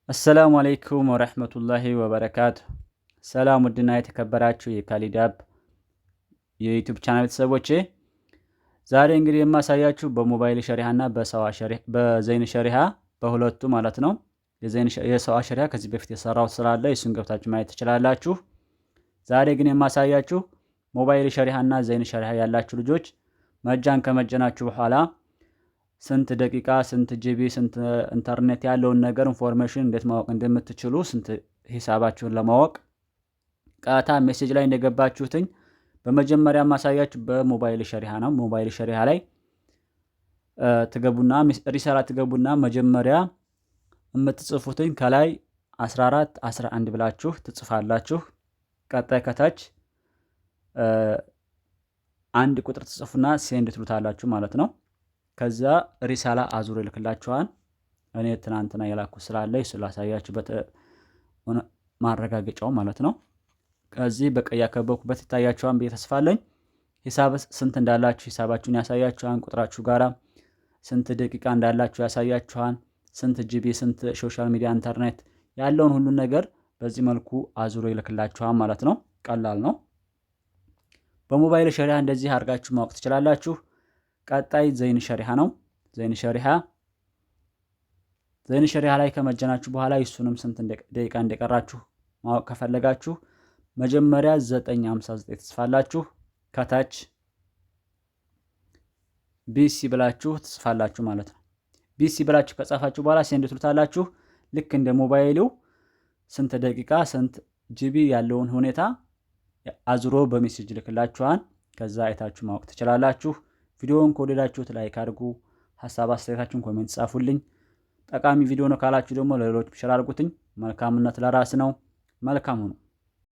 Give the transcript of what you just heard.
አሰላሙ አለይኩም ወረህመቱላሂ ወበረካቱ። ሰላም ውድና የተከበራችሁ የካሊዳብ የዩቲዩብ ቻናል ቤተሰቦቼ፣ ዛሬ እንግዲህ የማሳያችሁ በሞባይል ሸሪሃ እና በዘይን ሸሪሃ በሁለቱ ማለት ነው። የሰዋ ሸሪሃ ከዚህ በፊት የሰራው ስላለ እሱን ገብታችሁ ማየት ትችላላችሁ። ዛሬ ግን የማሳያችሁ ሞባይል ሸሪሃ እና ዘይን ሸሪሃ ያላችሁ ልጆች መጃን ከመጀናችሁ በኋላ ስንት ደቂቃ ስንት ጂቢ ስንት ኢንተርኔት ያለውን ነገር ኢንፎርሜሽን እንዴት ማወቅ እንደምትችሉ ስንት ሂሳባችሁን ለማወቅ ቀጥታ ሜሴጅ ላይ እንደገባችሁትኝ በመጀመሪያ ማሳያችሁ በሞባይል ሸሪሃ ነው። ሞባይል ሸሪሃ ላይ ትገቡና ሪሳላ ትገቡና መጀመሪያ የምትጽፉትኝ ከላይ 14 11 ብላችሁ ትጽፋላችሁ። ቀጣይ ከታች አንድ ቁጥር ትጽፉና ሴንድ ትሉታላችሁ ማለት ነው። ከዛ ሪሳላ አዙር ይልክላችኋል። እኔ ትናንትና የላኩ ስላለ እሱ ላሳያችሁ ማረጋገጫው ማለት ነው። ከዚህ በቀይ ያከበብኩበት ይታያችኋል ብዬ ተስፋ አለኝ። ሂሳብ ስንት እንዳላችሁ ሂሳባችሁን ያሳያችኋል። ቁጥራችሁ ጋራ ስንት ደቂቃ እንዳላችሁ ያሳያችኋል። ስንት ጂቢ ስንት ሶሻል ሚዲያ ኢንተርኔት ያለውን ሁሉን ነገር በዚህ መልኩ አዙሮ ይልክላችኋል ማለት ነው። ቀላል ነው። በሞባይል ሸሪሃ እንደዚህ አድርጋችሁ ማወቅ ትችላላችሁ። ቀጣይ ዘይን ሸሪሃ ነው። ዘይን ሸሪሃ ላይ ከመጀናችሁ በኋላ እሱንም ስንት ደቂቃ እንደቀራችሁ ማወቅ ከፈለጋችሁ መጀመሪያ 9:59 ትጽፋላችሁ። ከታች ቢሲ ብላችሁ ትጽፋላችሁ ማለት ነው። ቢሲ ብላችሁ ከጻፋችሁ በኋላ ሴንድ ትሉታላችሁ። ልክ እንደ ሞባይሉ ስንት ደቂቃ ስንት ጂቢ ያለውን ሁኔታ አዝሮ በሜሴጅ ልክላችኋል። ከዛ አይታችሁ ማወቅ ትችላላችሁ። ቪዲዮውን ከወደዳችሁት ላይክ አድርጉ። ሐሳብ አስተያየታችሁን ኮሜንት ጻፉልኝ። ጠቃሚ ቪዲዮ ነው ካላችሁ ደግሞ ለሌሎች ሼር አድርጉትኝ። መልካምነት ለራስ ነው። መልካም ሁኑ።